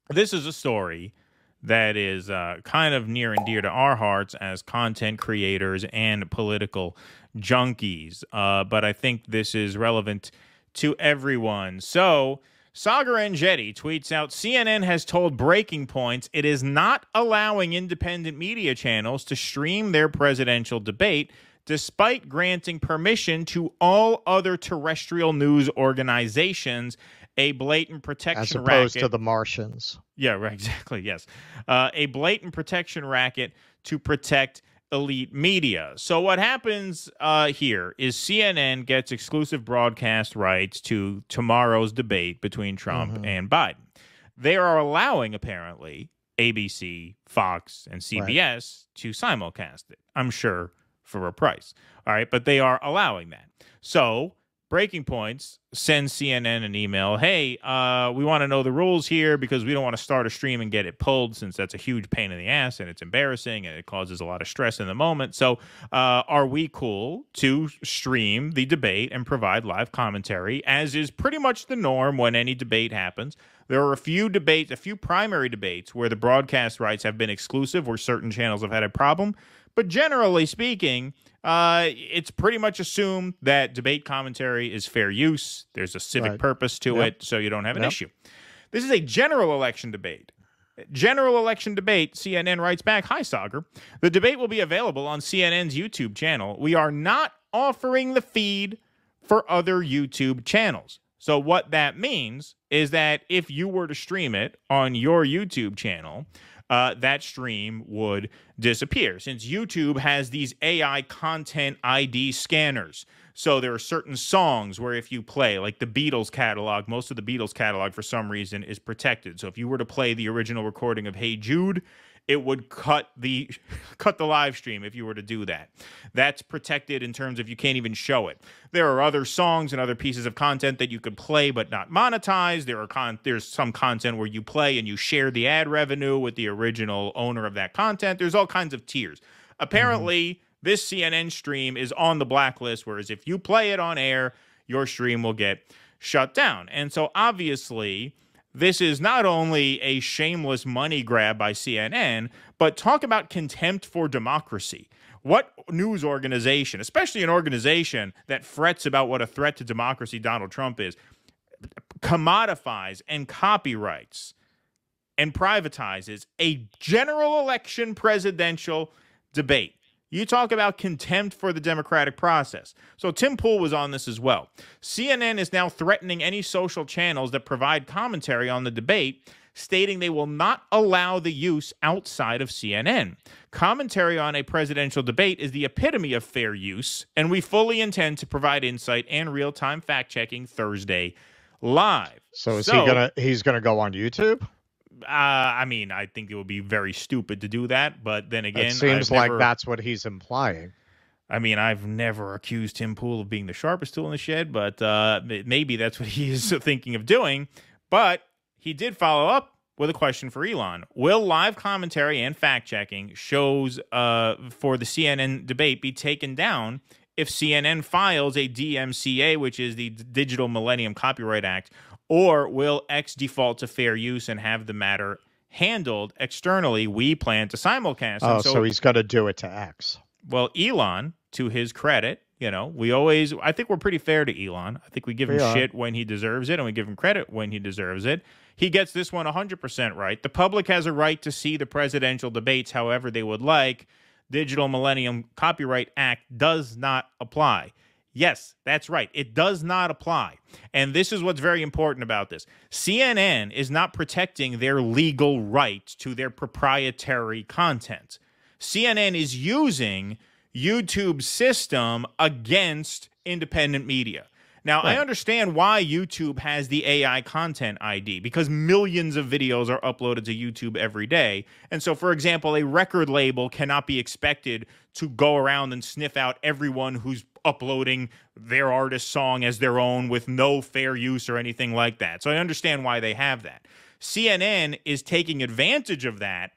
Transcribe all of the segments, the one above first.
this is a story that is kind of near and dear to our hearts as content creators and political junkies. But I think this is relevant to everyone. So, Sagar Enjeti tweets out CNN has told Breaking Points it is not allowing independent media channels to stream their presidential debate, despite granting permission to all other terrestrial news organizations, a blatant protection as opposed racket. to the Martians. Yeah, right, exactly, yes. A blatant protection racket to protect elite media. So what happens here is CNN gets exclusive broadcast rights to tomorrow's debate between Trump and Biden. They are allowing, apparently, ABC, Fox, and CBS to simulcast it, I'm sure, for a price. All right, but they are allowing that. So Breaking Points sends CNN an email. Hey, we want to know the rules here because we don't want to start a stream and get it pulled, since that's a huge pain in the ass and it's embarrassing and it causes a lot of stress in the moment. So are we cool to stream the debate and provide live commentary, as is pretty much the norm when any debate happens? There are a few primary debates where the broadcast rights have been exclusive, where certain channels have had a problem. But generally speaking, it's pretty much assumed that debate commentary is fair use. There's a civic purpose to it, so you don't have an issue. This is a general election debate. General election debate, CNN writes back, "Hi, Sagar. The debate will be available on CNN's YouTube channel. We are not offering the feed for other YouTube channels." So what that means is that if you were to stream it on your YouTube channel, that stream would disappear, since YouTube has these AI content ID scanners. So there are certain songs where if you play, like the Beatles catalog, most of the Beatles catalog for some reason is protected. So if you were to play the original recording of Hey Jude, it would cut the live stream if you were to do that. That's protected in terms of you can't even show it. There are other songs and other pieces of content that you could play but not monetize. There's some content where you play and you share the ad revenue with the original owner of that content. There's all kinds of tiers. Apparently, this CNN stream is on the blacklist, whereas if you play it on air, your stream will get shut down. And so obviously, this is not only a shameless money grab by CNN, but talk about contempt for democracy. What news organization, especially an organization that frets about what a threat to democracy Donald Trump is, commodifies and copyrights and privatizes a general election presidential debate? You talk about contempt for the democratic process. So Tim Pool was on this as well. CNN is now threatening any social channels that provide commentary on the debate, stating they will not allow the use outside of CNN. Commentary on a presidential debate is the epitome of fair use, and we fully intend to provide insight and real-time fact-checking Thursday live. So he's gonna go on YouTube? I mean, I think it would be very stupid to do that, but then again, it seems like that's what he's implying. I mean, I've never accused Tim Pool of being the sharpest tool in the shed, but maybe that's what he is thinking of doing. But he did follow up with a question for Elon. Will live commentary and fact-checking shows for the CNN debate be taken down if CNN files a DMCA, which is the Digital Millennium Copyright Act, or will X default to fair use and have the matter handled externally? We plan to simulcast. Oh, so he's going to do it to X. Well, Elon, to his credit, I think we're pretty fair to Elon. I think we give him shit when he deserves it, and we give him credit when he deserves it. He gets this one 100% right. The public has a right to see the presidential debates however they would like. Digital Millennium Copyright Act does not apply. Yes, that's right. It does not apply. And this is what's very important about this. CNN is not protecting their legal right to their proprietary content. CNN is using YouTube's system against independent media. Now, I understand why YouTube has the AI content ID, because millions of videos are uploaded to YouTube every day. And so, for example, a record label cannot be expected to go around and sniff out everyone who's uploading their artist's song as their own with no fair use or anything like that. So I understand why they have that. CNN is taking advantage of that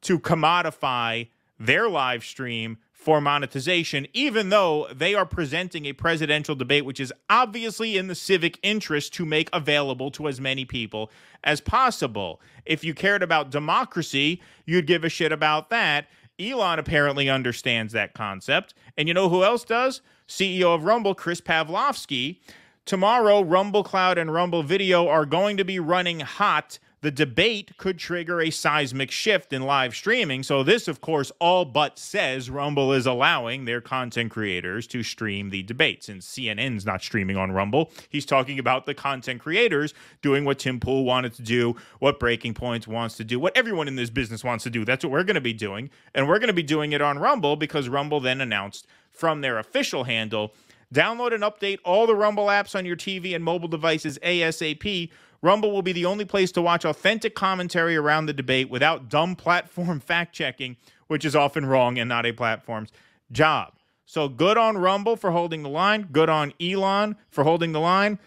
to commodify their live stream for monetization, even though they are presenting a presidential debate, which is obviously in the civic interest to make available to as many people as possible. If you cared about democracy, you'd give a shit about that. Elon apparently understands that concept. And you know who else does? CEO of Rumble, Chris Pavlovski. Tomorrow, Rumble Cloud and Rumble Video are going to be running hot. The debate could trigger a seismic shift in live streaming. So this, of course, all but says Rumble is allowing their content creators to stream the debate. Since CNN's not streaming on Rumble, he's talking about the content creators doing what Tim Pool wanted to do, what Breaking Points wants to do, what everyone in this business wants to do. That's what we're going to be doing. And we're going to be doing it on Rumble because Rumble then announced from their official handle, download and update all the Rumble apps on your TV and mobile devices ASAP. Rumble will be the only place to watch authentic commentary around the debate without dumb platform fact-checking, which is often wrong and not a platform's job. So good on Rumble for holding the line. Good on Elon for holding the line.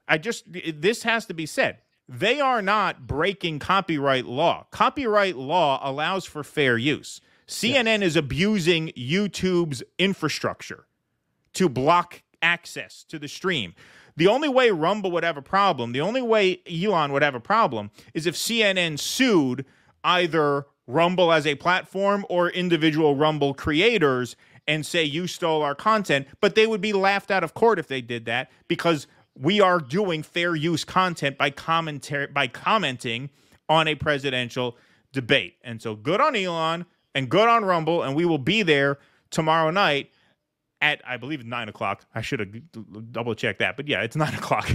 This has to be said. They are not breaking copyright law. Copyright law allows for fair use. CNN is abusing YouTube's infrastructure to block access to the stream. The only way Rumble would have a problem, the only way Elon would have a problem, is if CNN sued either Rumble as a platform or individual Rumble creators and say, you stole our content. But they would be laughed out of court if they did that because we are doing fair use content by commenting on a presidential debate. And so good on Elon and good on Rumble, and we will be there tomorrow night at, I believe, 9 o'clock. I should have double-checked that. But, yeah, it's 9 o'clock.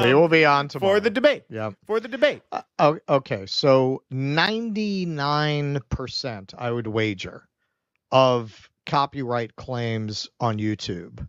We will be on tomorrow. For the debate. Yeah. For the debate. Okay, so 99%, I would wager, of copyright claims on YouTube,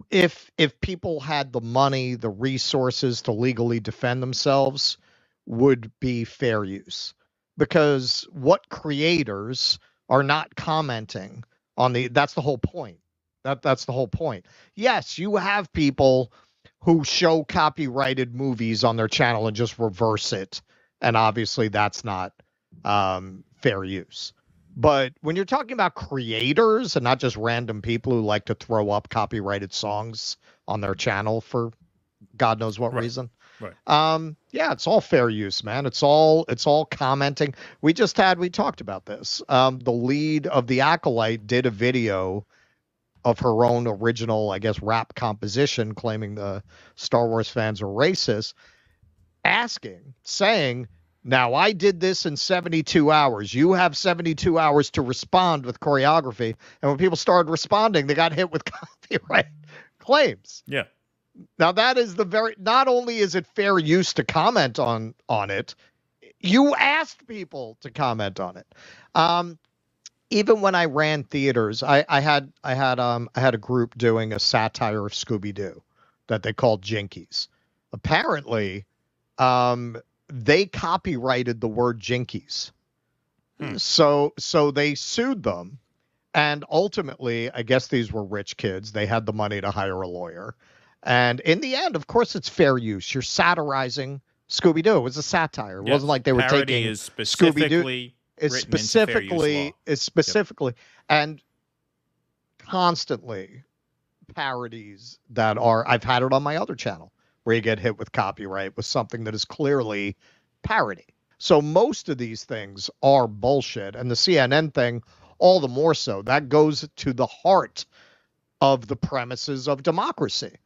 if people had the money, the resources to legally defend themselves, would be fair use. Because what creators are not commenting on that's the whole point. That's the whole point. Yes, you have people who show copyrighted movies on their channel and just reverse it. And obviously that's not fair use. But when you're talking about creators and not just random people who like to throw up copyrighted songs on their channel for God knows what reason. Right. Yeah, it's all fair use, man. It's all commenting. We talked about this. The lead of The Acolyte did a video of her own original, I guess, rap composition claiming the Star Wars fans are racist, saying, now I did this in 72 hours. You have 72 hours to respond with choreography. And when people started responding, they got hit with copyright claims. Yeah. Now that is not only is it fair use to comment on it, you asked people to comment on it. Even when I ran theaters, I had a group doing a satire of Scooby-Doo that they called Jinkies. Apparently, they copyrighted the word Jinkies. So they sued them, and ultimately, I guess these were rich kids. They had the money to hire a lawyer. And in the end, of course, it's fair use. You're satirizing Scooby-Doo. It was a satire. It wasn't like they were taking Scooby-Doo. It's specifically, and constantly parodies that are, I've had it on my other channel, where you get hit with copyright with something that is clearly parody. So most of these things are bullshit. And the CNN thing, all the more so. That goes to the heart of the premises of democracy.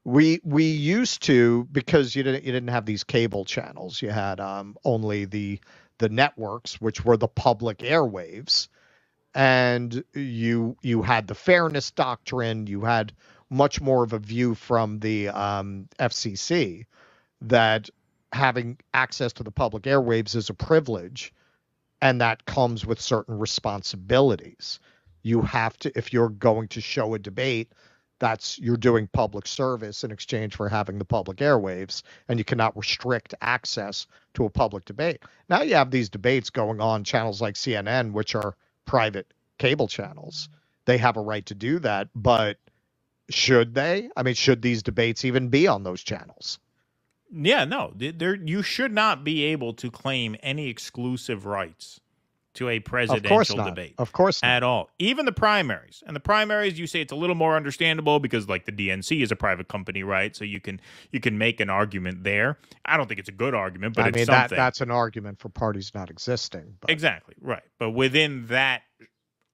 We used to, because you didn't have these cable channels. You had only the networks, which were the public airwaves, and you had the fairness doctrine. You had much more of a view from the FCC that having access to the public airwaves is a privilege, and that comes with certain responsibilities. You have to, if you're going to show a debate, you're doing public service in exchange for having the public airwaves, and you cannot restrict access to a public debate. Now you have these debates going on channels like CNN, which are private cable channels. They have a right to do that, but should they? I mean, should these debates even be on those channels? Yeah, no. You should not be able to claim any exclusive rights to a presidential debate. Of course not. At all. Even the primaries. And the primaries, you say it's a little more understandable because, like, the DNC is a private company, right? So you can make an argument there. I don't think it's a good argument, but it's something. That's an argument for parties not existing. But. Exactly, right. But within that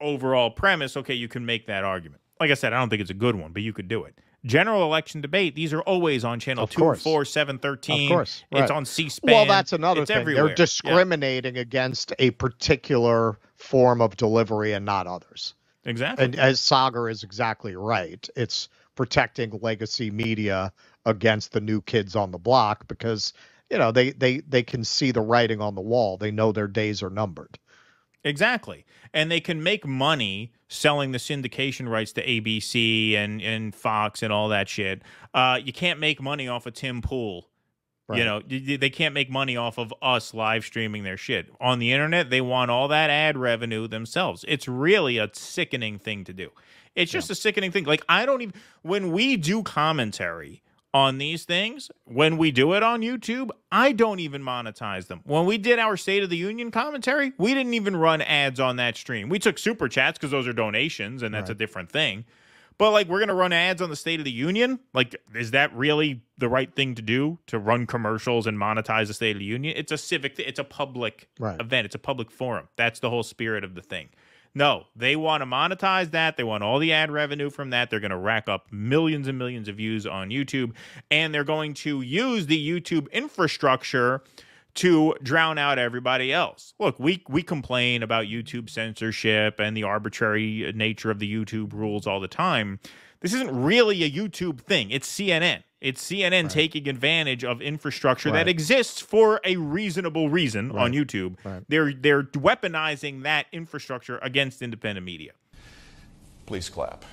overall premise, okay, you can make that argument. Like I said, I don't think it's a good one, but you could do it. General election debate, these are always on channel 2, 4, 7, 13. Of course. Right. It's on C-SPAN. Well, that's another thing. Everywhere. They're discriminating against a particular form of delivery and not others. Exactly. And as Sagar is exactly right, it's protecting legacy media against the new kids on the block because, you know, they can see the writing on the wall. They know their days are numbered. Exactly. And they can make money selling the syndication rights to ABC and Fox and all that shit. You can't make money off of Tim Pool. Right. You know, they can't make money off of us live streaming their shit. On the internet, they want all that ad revenue themselves. It's really a sickening thing to do. It's just a sickening thing. Like, I don't even, when we do commentary on these things, when we do it on YouTube, I don't even monetize them. When we did our State of the Union commentary, we didn't even run ads on that stream. We took super chats because those are donations, and that's a different thing. But, like, we're going to run ads on the State of the Union? Like, is that really the right thing to do, to run commercials and monetize the State of the Union? It's a civic, it's a public event. It's a public forum. That's the whole spirit of the thing. No, they want to monetize that. They want all the ad revenue from that. They're going to rack up millions and millions of views on YouTube, and they're going to use the YouTube infrastructure to drown out everybody else. Look, we complain about YouTube censorship and the arbitrary nature of the YouTube rules all the time. This isn't really a YouTube thing. It's CNN. It's CNN taking advantage of infrastructure that exists for a reasonable reason on YouTube. They're weaponizing that infrastructure against independent media. Please clap.